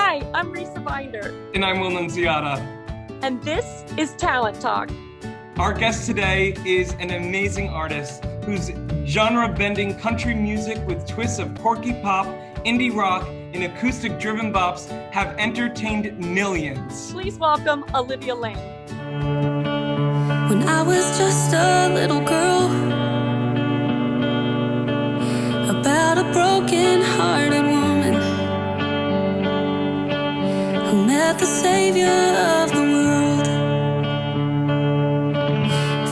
Hi, I'm Risa Binder. And I'm Nunziata. And this is Talent Talk. Our guest today is an amazing artist whose genre-bending country music with twists of quirky pop, indie rock, and acoustic-driven bops have entertained millions. Please welcome Olivia Lane. When I was just a little girl, about a broken-hearted woman who met the savior of the world,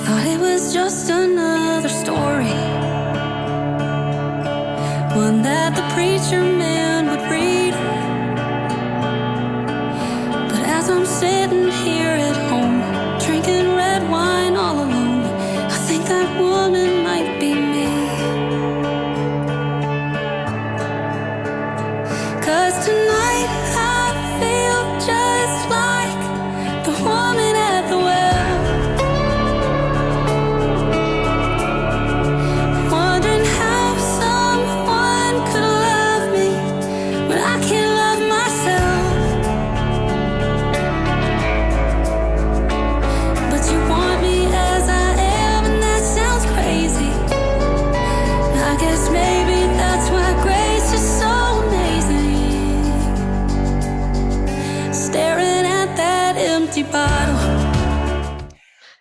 thought it was just another story, one that the preacher man would read. But as I'm sitting here at home, drinking red wine all alone, I think that woman might be me. 'Cause tonight I feel just like the woman at the well, wondering how someone could love me when I can't love myself. But you want me as I am, and that sounds crazy. I guess maybe that's why grace is so amazing. Staring at that empty bottle.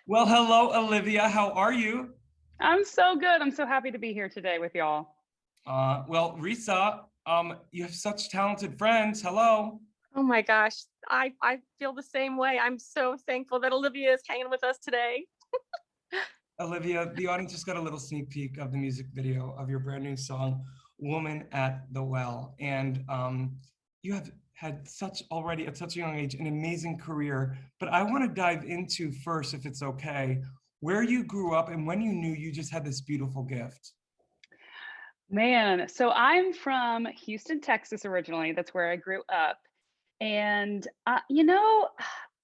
Well, hello, Olivia. How are you? I'm so good. I'm so happy to be here today with y'all. Well, Risa, you have such talented friends. Hello. Oh my gosh, I feel the same way. I'm so thankful that Olivia is hanging with us today. Olivia, the audience just got a little sneak peek of the music video of your brand new song, Woman at the Well. And you have had already at such a young age, an amazing career. But I want to dive into first, if it's okay, where you grew up and when you knew you just had this beautiful gift. Man, so I'm from Houston, Texas originally. That's where I grew up. And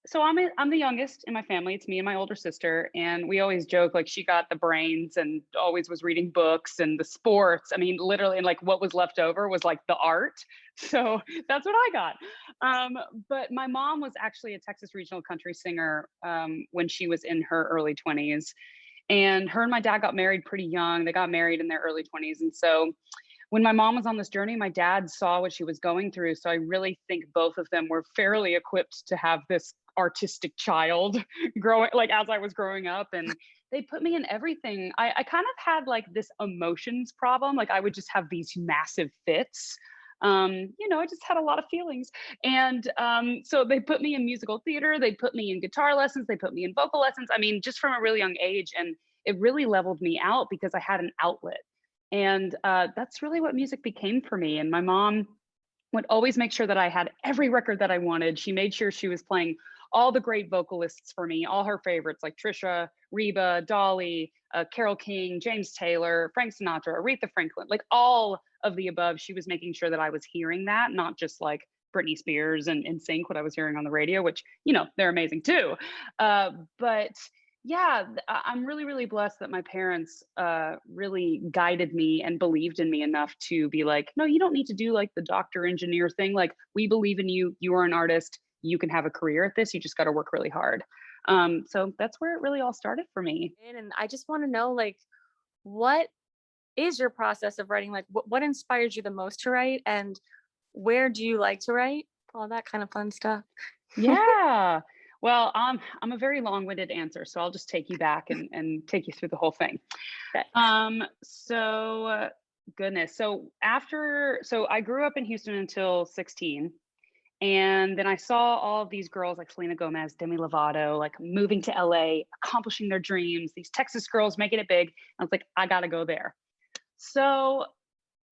so I'm the youngest in my family. It's me and my older sister, and we always joke like she got the brains and always was reading books and the sports. I mean, literally, and like what was left over was like the art. So that's what I got. But my mom was actually a Texas regional country singer when she was in her early 20s. And her and my dad got married pretty young. They got married in their early 20s. And so when my mom was on this journey, my dad saw what she was going through. So I really think both of them were fairly equipped to have this artistic child growing, like as I was growing up. And they put me in everything. I kind of had like this emotions problem. Like I would just have these massive fits. I just had a lot of feelings. And so they put me in musical theater. They put me in guitar lessons. They put me in vocal lessons. I mean, just from a really young age. And it really leveled me out because I had an outlet. And that's really what music became for me. And my mom would always make sure that I had every record that I wanted. She made sure she was playing all the great vocalists for me, all her favorites like Trisha, Reba, Dolly, Carole King, James Taylor, Frank Sinatra, Aretha Franklin, like all of the above. She was making sure that I was hearing that, not just like Britney Spears and NSYNC, what I was hearing on the radio, which, they're amazing too. But yeah, I'm really, really blessed that my parents really guided me and believed in me enough to be like, no, you don't need to do like the doctor engineer thing. Like, we believe in you. You are an artist. You can have a career at this. You just got to work really hard. So that's where it really all started for me. And I just want to know, like, what is your process of writing? Like, what inspires you the most to write, and where do you like to write? All that kind of fun stuff. Yeah. Well, I'm a very long-winded answer, so I'll just take you back and take you through the whole thing. Okay. Goodness. So I grew up in Houston until 16. And then I saw all of these girls like Selena Gomez, Demi Lovato, like moving to LA, accomplishing their dreams, these Texas girls making it big. I was like, I gotta go there. So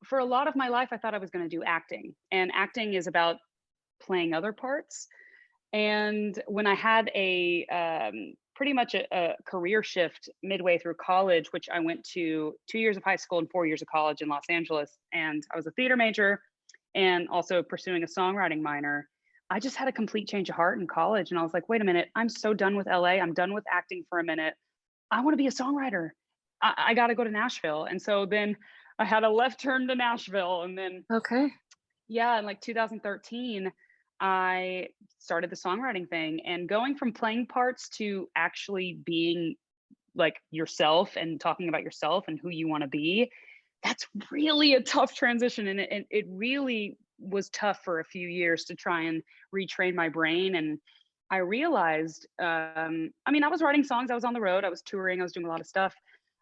for a lot of my life, I thought I was gonna do acting. And acting is about playing other parts. And when I had pretty much a career shift midway through college, which I went to 2 years of high school and 4 years of college in Los Angeles, and I was a theater major and also pursuing a songwriting minor, I just had a complete change of heart in college. And I was like, wait a minute, I'm so done with LA. I'm done with acting for a minute. I want to be a songwriter. I got to go to Nashville. And so then I had a left turn to Nashville. And then, Okay. yeah, in like 2013, I started the songwriting thing, and going from playing parts to actually being like yourself and talking about yourself and who you want to be, that's really a tough transition. And it really was tough for a few years to try and retrain my brain. And I realized, I mean, I was writing songs, I was on the road, I was touring, I was doing a lot of stuff.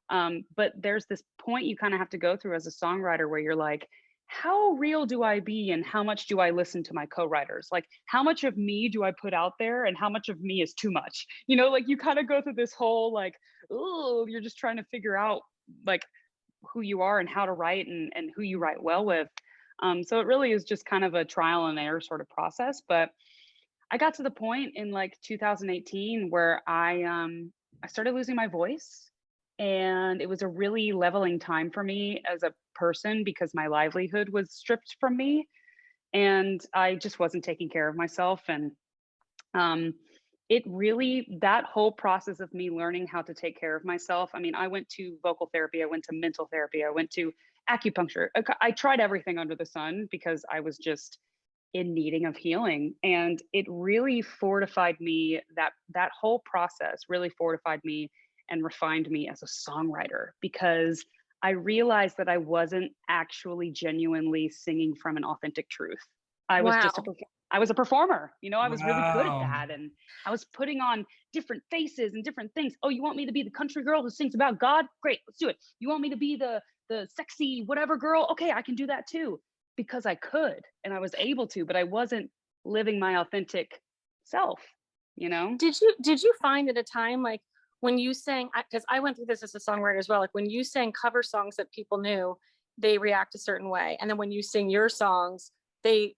But there's this point you kind of have to go through as a songwriter where you're like, how real do I be and how much do I listen to my co-writers? Like, how much of me do I put out there and how much of me is too much? You know, like you kind of go through this whole like, oh, you're just trying to figure out like who you are and how to write and who you write well with. So it really is just kind of a trial and error sort of process. But I got to the point in like 2018 where I started losing my voice, and it was a really leveling time for me as a person because my livelihood was stripped from me, and I just wasn't taking care of myself. And it really, that whole process of me learning how to take care of myself. I mean, I went to vocal therapy, I went to mental therapy, I went to acupuncture. I tried everything under the sun because I was just in needing of healing. And it really fortified me, that whole process really fortified me and refined me as a songwriter, because I realized that I wasn't actually genuinely singing from an authentic truth. I was just I was a performer, you know, I was really good at that. And I was putting on different faces and different things. Oh, you want me to be the country girl who sings about God? Great, let's do it. You want me to be the sexy whatever girl? Okay, I can do that too, because I could and I was able to, but I wasn't living my authentic self, you know? Did you find at a time like when you sang, because I went through this as a songwriter as well, like when you sang cover songs that people knew, they react a certain way. And then when you sing your songs, they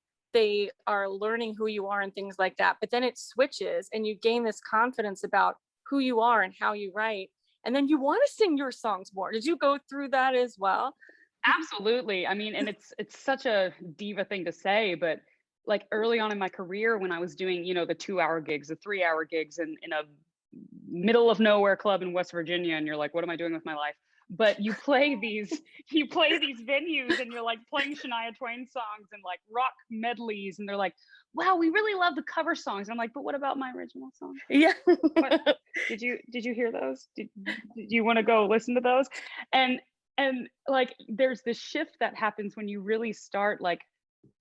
are learning who you are and things like that. But then it switches and you gain this confidence about who you are and how you write. And then you want to sing your songs more. Did you go through that as well? Absolutely. I mean, and it's such a diva thing to say, but like early on in my career when I was doing, you know, the 2-hour gigs, the 3-hour gigs in a middle of nowhere club in West Virginia, and you're like, what am I doing with my life? But you play these venues and you're like playing Shania Twain songs and like rock medleys, and they're like, wow, we really love the cover songs. And I'm like, but what about my original song? Yeah. Did you hear those? Did you want to go listen to those? And like there's this shift that happens when you really start, like,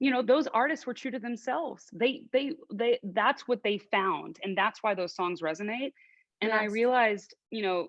you know, those artists were true to themselves. They that's what they found, and that's why those songs resonate. And I realized, you know,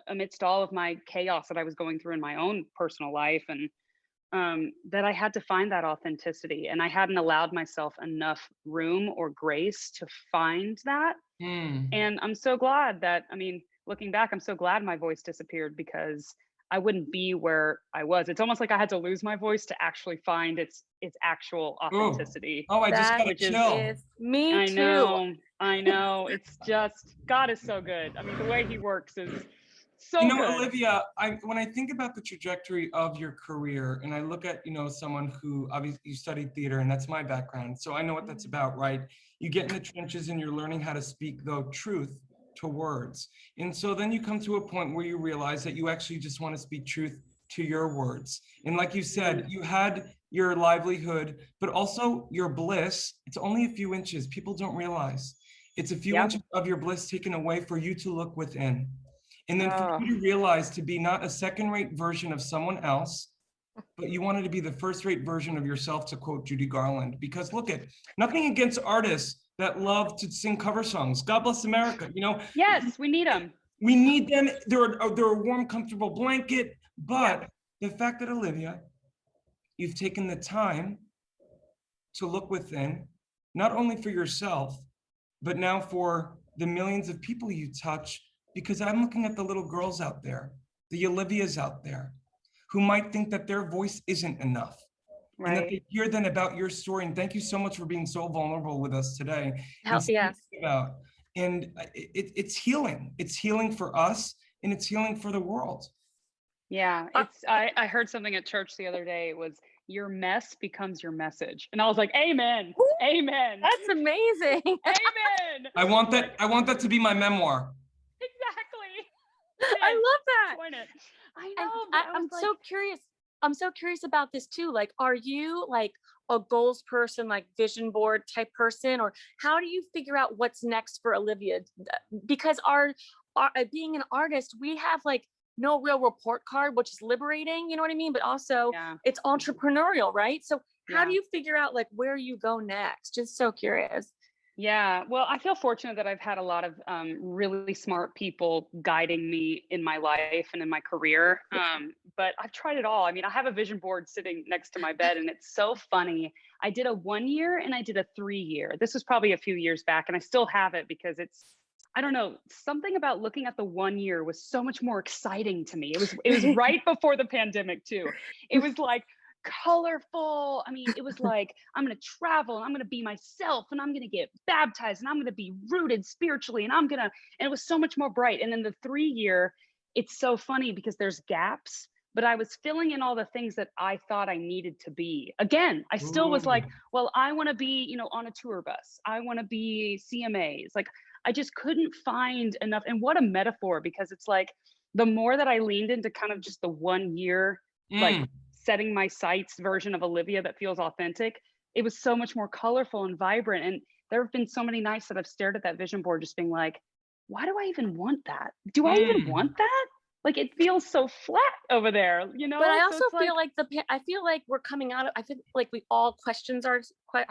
amidst all of my chaos that I was going through in my own personal life, and that I had to find that authenticity, and I hadn't allowed myself enough room or grace to find that. And I'm so glad that, I mean, looking back, I'm so glad my voice disappeared, because I wouldn't be where I was. It's almost like I had to lose my voice to actually find its actual authenticity. Oh, I just got a chill. Me too. I know. It's just, God is so good. I mean, the way he works is so you know, good. Olivia, when I think about the trajectory of your career, and I look at, you know, someone who obviously you studied theater, and that's my background, so I know what that's about, right? You get in the trenches and you're learning how to speak the truth to words. And so then you come to a point where you realize that you actually just want to speak truth to your words. And like you said, you had your livelihood, but also your bliss. It's only a few inches. People don't realize. It's a few inches of your bliss taken away for you to look within. And then for you to realize to be not a second-rate version of someone else, but you wanted to be the first-rate version of yourself, to quote Judy Garland. Because look at, nothing against artists that love to sing cover songs. God bless America, you know? Yes, we need them. We need them. They're a warm, comfortable blanket. But the fact that, Olivia, you've taken the time to look within, not only for yourself, but now for the millions of people you touch, because I'm looking at the little girls out there, the Olivias out there, who might think that their voice isn't enough. And that they hear then about your story. And thank you so much for being so vulnerable with us today. And it's healing. It's healing for us, and it's healing for the world. Yeah, I heard something at church the other day. It was, your mess becomes your message. And I was like, amen, amen. That's amazing. Amen. I want that to be my memoir. Exactly. I love that. I know. I'm so curious. I'm so curious about this too. Like, are you like a goals person, like vision board type person, or how do you figure out what's next for Olivia? Because our being an artist, we have like no real report card, which is liberating, you know what I mean? But also Yeah. it's entrepreneurial, right? So how do Yeah. you figure out like where you go next? Just so curious. Yeah, well, I feel fortunate that I've had a lot of really smart people guiding me in my life and in my career. But I've tried it all. I mean, I have a vision board sitting next to my bed, and it's so funny. I did a 1 year and I did a 3 year. This was probably a few years back, and I still have it because it's, I don't know, something about looking at the 1 year was so much more exciting to me. It was right before the pandemic too. It was like colorful. I mean, it was like, I'm going to travel and I'm going to be myself and I'm going to get baptized and I'm going to be rooted spiritually and and it was so much more bright. And then the 3 year, it's so funny because there's gaps, but I was filling in all the things that I thought I needed to be. Again, I still was like, well, I want to be, on a tour bus. I want to be CMAs. Like, I just couldn't find enough. And what a metaphor, because it's like, the more that I leaned into kind of just the 1 year, like setting my sights version of Olivia that feels authentic, it was so much more colorful and vibrant. And there have been so many nights that I've stared at that vision board just being like, why do I even want that? Do I even want that? Like, it feels so flat over there, But I also So it's feel like I feel like we're coming out of, I feel like we all I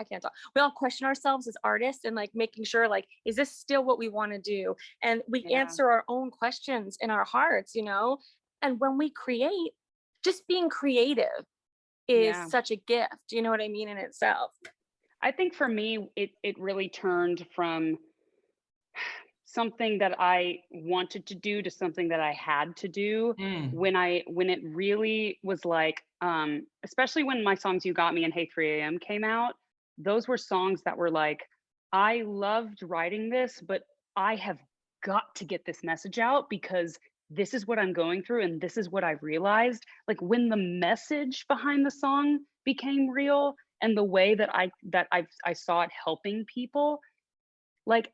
can't talk. We all question ourselves as artists and like making sure like, is this still what we want to do? And we Yeah. answer our own questions in our hearts, and when we create, just being creative is Yeah. such a gift, you know what I mean, in itself. I think for me, it really turned from something that I wanted to do to something that I had to do when it really was like, especially when my songs You Got Me and Hey 3 AM came out, those were songs that were like, I loved writing this, but I have got to get this message out because this is what I'm going through and this is what I realized. Like, when the message behind the song became real and the way that I saw it helping people, like,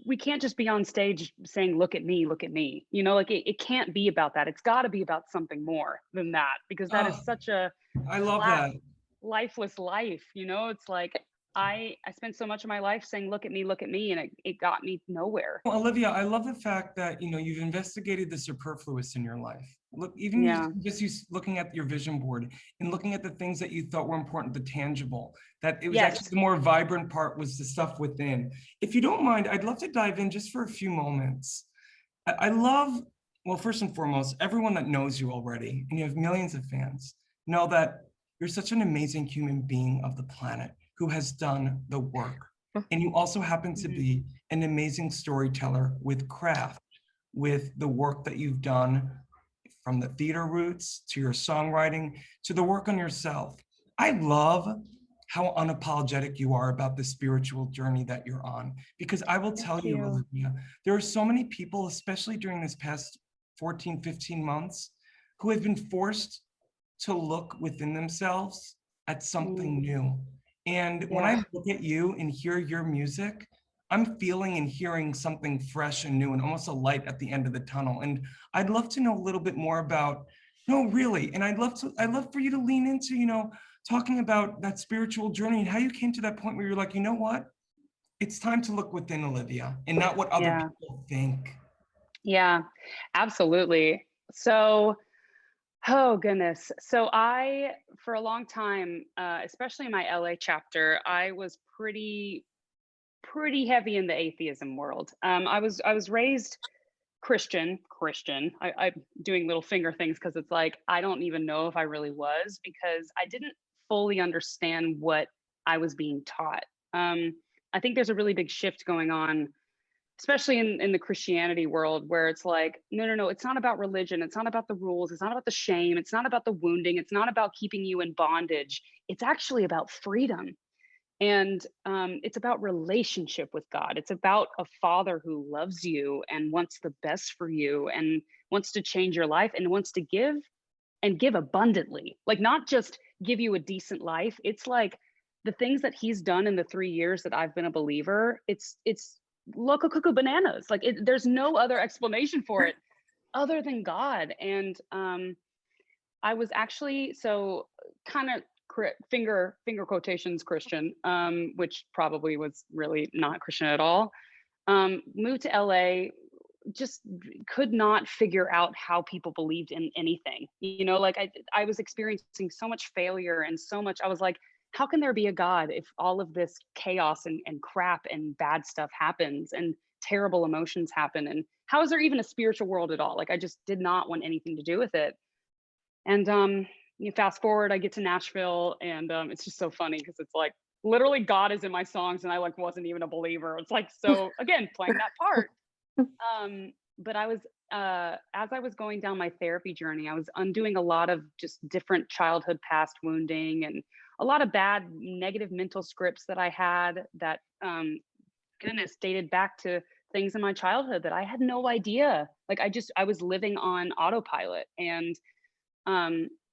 we can't just be on stage saying, look at me, like, it can't be about that. It's got to be about something more than that, because that is such a I love flat, that. lifeless life. It's like, I spent so much of my life saying, look at me, and it got me nowhere. Well, Olivia, I love the fact that you've investigated the superfluous in your life. Look, even Yeah. you looking at your vision board and looking at the things that you thought were important, the tangible, that it was Yes. actually the more vibrant part was the stuff within. If you don't mind, I'd love to dive in just for a few moments. I love, well, first and foremost, everyone that knows you already, and you have millions of fans, know that you're such an amazing human being of the planet who has done the work. And you also happen to be an amazing storyteller with craft, with the work that you've done, from the theater roots to your songwriting to the work on yourself. I love how unapologetic you are about the spiritual journey that you're on. Because I will tell you, Olivia, there are so many people, especially during this past 14, 15 months, who have been forced to look within themselves at something new. And when I look at you and hear your music, I'm feeling and hearing something fresh and new and almost a light at the end of the tunnel. And I'd love to know a little bit more about, no, really. And I'd love for you to lean into, talking about that spiritual journey and how you came to that point where you're like, you know what? It's time to look within, Olivia, and not what other people think. Yeah, absolutely. So, oh goodness. So for a long time, especially in my LA chapter, I was pretty heavy in the atheism world. I was raised Christian. I'm doing little finger things because it's like, I don't even know if I really was, because I didn't fully understand what I was being taught. I think there's a really big shift going on, especially in the Christianity world, where it's like, no, it's not about religion. It's not about the rules. It's not about the shame. It's not about the wounding. It's not about keeping you in bondage. It's actually about freedom. And it's about relationship with God. It's about a father who loves you and wants the best for you and wants to change your life and wants to give, and give abundantly. Like, not just give you a decent life. It's like the things that he's done in the 3 years that I've been a believer, it's loco cuckoo bananas. Like, there's no other explanation for it other than God. And I was actually, so kind of finger quotations Christian, which probably was really not Christian at all. Moved to LA, just could not figure out how people believed in anything. You know, like I was experiencing so much failure and so much, I was like, how can there be a God if all of this chaos and crap and bad stuff happens and terrible emotions happen? And how is there even a spiritual world at all? Like, I just did not want anything to do with it. And you fast forward, I get to Nashville, and it's just so funny because it's like literally God is in my songs, and I like wasn't even a believer. It's like, so again, playing that part. But I was as I was going down my therapy journey, I was undoing a lot of just different childhood past wounding and a lot of bad negative mental scripts that I had that goodness dated back to things in my childhood that I had no idea. Like I was living on autopilot. And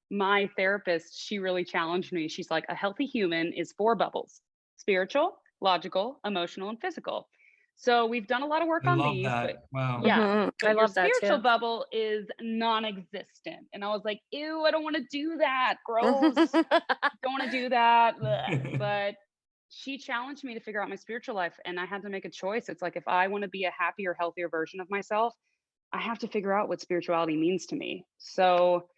my therapist, she really challenged me. She's like, a healthy human is 4 bubbles: spiritual, logical, emotional, and physical. So we've done a lot of work I on love these, that. but Wow. yeah, but I your love that spiritual too. bubble is non-existent. And I was like, ew, I don't want to do that. Gross. Don't want to do that. Blech. But she challenged me to figure out my spiritual life, and I had to make a choice. It's like, if I want to be a happier, healthier version of myself, I have to figure out what spirituality means to me. So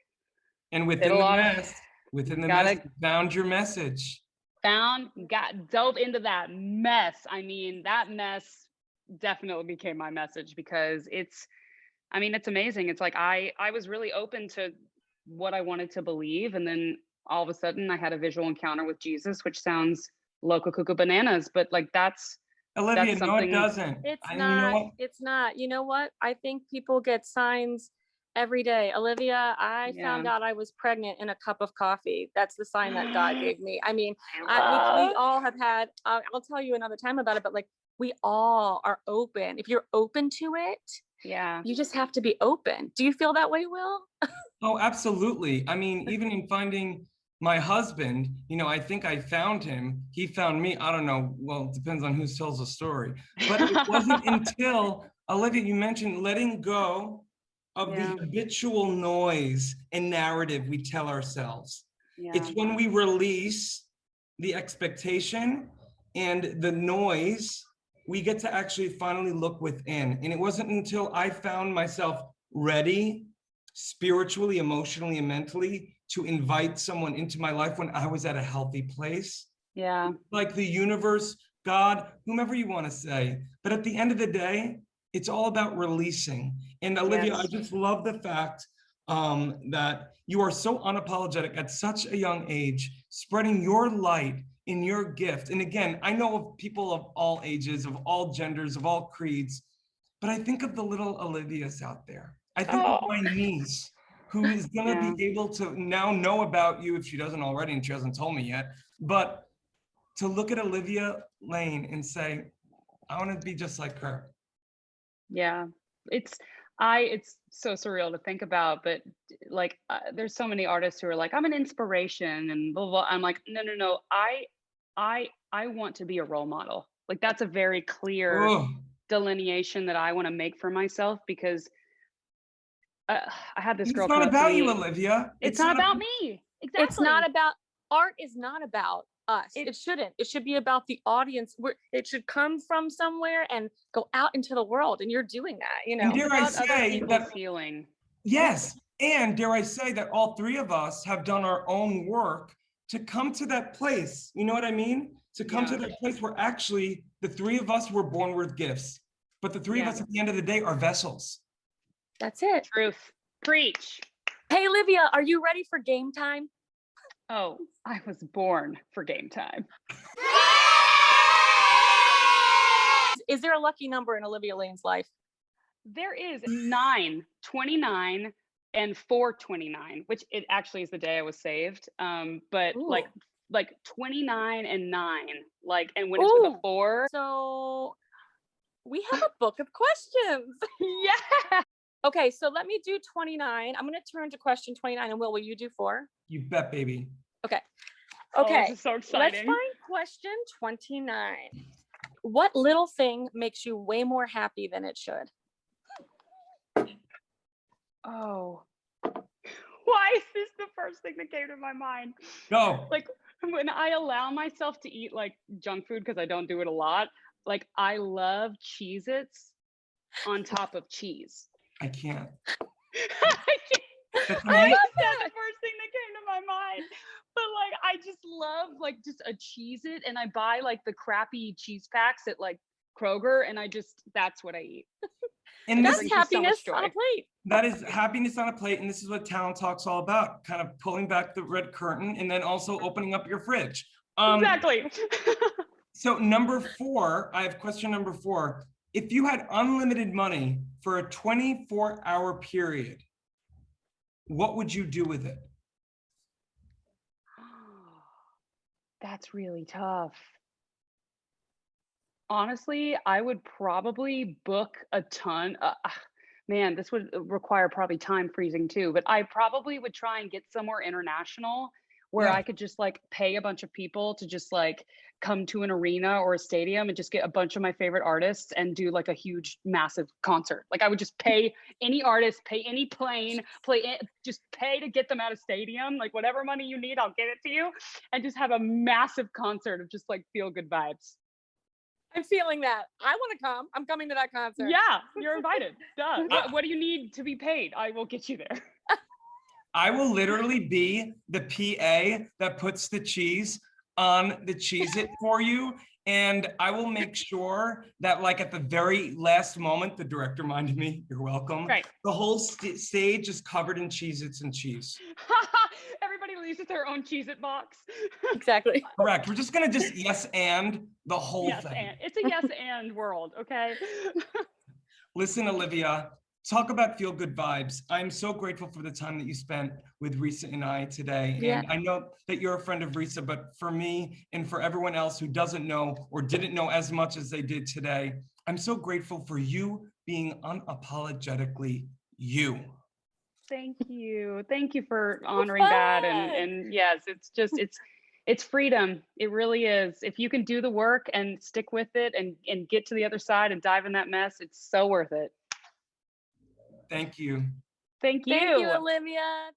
And within the mess, found your message. Dove into that mess. I mean, that mess definitely became my message, because it's amazing. It's like I was really open to what I wanted to believe, and then all of a sudden I had a visual encounter with Jesus, which sounds loco cuckoo bananas, but like that's Olivia, that's no, it something. doesn't. It's You not. know what? It's not. You know what? I think people get signs every day. Olivia, I found out I was pregnant in a cup of coffee. That's the sign that God gave me. I mean, we all have had, I'll tell you another time about it, but like, we all are open. If you're open to it, Yeah. you just have to be open. Do you feel that way, Will? Oh, absolutely. I mean, even in finding my husband, you know, I think I found him. He found me. I don't know. Well, it depends on who tells the story. But it wasn't until, Olivia, you mentioned letting go of the habitual noise and narrative we tell ourselves. Yeah. It's when we release the expectation and the noise, we get to actually finally look within. And it wasn't until I found myself ready spiritually, emotionally, and mentally to invite someone into my life when I was at a healthy place. Yeah. Like the universe, God, whomever you want to say. But at the end of the day, it's all about releasing. And Olivia, I just love the fact that you are so unapologetic at such a young age, spreading your light in your gift. And again, I know of people of all ages, of all genders, of all creeds, but I think of the little Olivias out there. I think of my niece, who is gonna be able to now know about you if she doesn't already, and she hasn't told me yet, but to look at Olivia Lane and say, I want to be just like her. Yeah, it's so surreal to think about, but like there's so many artists who are like, I'm an inspiration and blah, blah. I'm like, no. I want to be a role model. Like that's a very clear delineation that I want to make for myself, because I had this girl. It's not about you, Olivia. It's not about me. Exactly. It's not about, art is not about us. It shouldn't. It should be about the audience. It should come from somewhere and go out into the world. And you're doing that, you know. And dare I say that healing. Yes. And dare I say that all 3 of us have done our own work to come to that place. You know what I mean? To come to that place where actually the 3 of us were born with gifts, but the 3 of us at the end of the day are vessels. That's it. Truth. Preach. Hey, Olivia, are you ready for game time? Oh, I was born for game time. Is there a lucky number in Olivia Lane's life? There is 9, 29, and 429, which it actually is the day I was saved. But like 29 and 9, like, and when it's with a 4. So we have a book of questions. Yeah. Okay, so let me do 29. I'm going to turn to question 29, and will you do 4? You bet, baby. Okay. This is so exciting. Let's find question 29. What little thing makes you way more happy than it should? Oh, Why is this the first thing that came to my mind? Go. Like when I allow myself to eat like junk food, because I don't do it a lot, like I love Cheez-Its on top of cheese. I can't. That's That's the amazing. first thing that came to my mind. But like I just love like just a Cheez-It, and I buy like the crappy cheese packs at like Kroger, and that's what I eat. And That this That's brings me so much happiness on a joy. plate. that is happiness on a plate, and this is what Talent Talk's all about, kind of pulling back the red curtain and then also opening up your fridge. Exactly. So number 4, I have question number 4. If you had unlimited money for a 24-hour period, what would you do with it? That's really tough. Honestly, I would probably book a ton. Man, this would require probably time freezing too, but I probably would try and get somewhere international where Yeah. I could just like pay a bunch of people to just like come to an arena or a stadium and just get a bunch of my favorite artists and do like a huge, massive concert. Like I would just pay any artist, pay any plane, just pay to get them out of stadium. Like whatever money you need, I'll get it to you, and just have a massive concert of just like feel good vibes. I'm feeling that. I want to come. I'm coming to that concert. Yeah, you're invited. Duh. What do you need to be paid? I will get you there. I will literally be the PA that puts the cheese on the Cheez-It for you. And I will make sure that like at the very last moment, the director reminded me, you're welcome. Right. The whole stage is covered in Cheez-Its and cheese. Everybody leaves with their own Cheez-It box. Exactly. Correct. We're just gonna just yes and the whole Yes, thing. and it's a yes and world, okay? Listen, Olivia, talk about feel good vibes. I'm so grateful for the time that you spent with Risa and I today. Yeah. And I know that you're a friend of Risa, but for me and for everyone else who doesn't know or didn't know as much as they did today, I'm so grateful for you being unapologetically you. Thank you. Thank you for honoring that. And yes, it's freedom. It really is. If you can do the work and stick with it and get to the other side and dive in that mess, it's so worth it. Thank you. Thank you. Thank you, Olivia.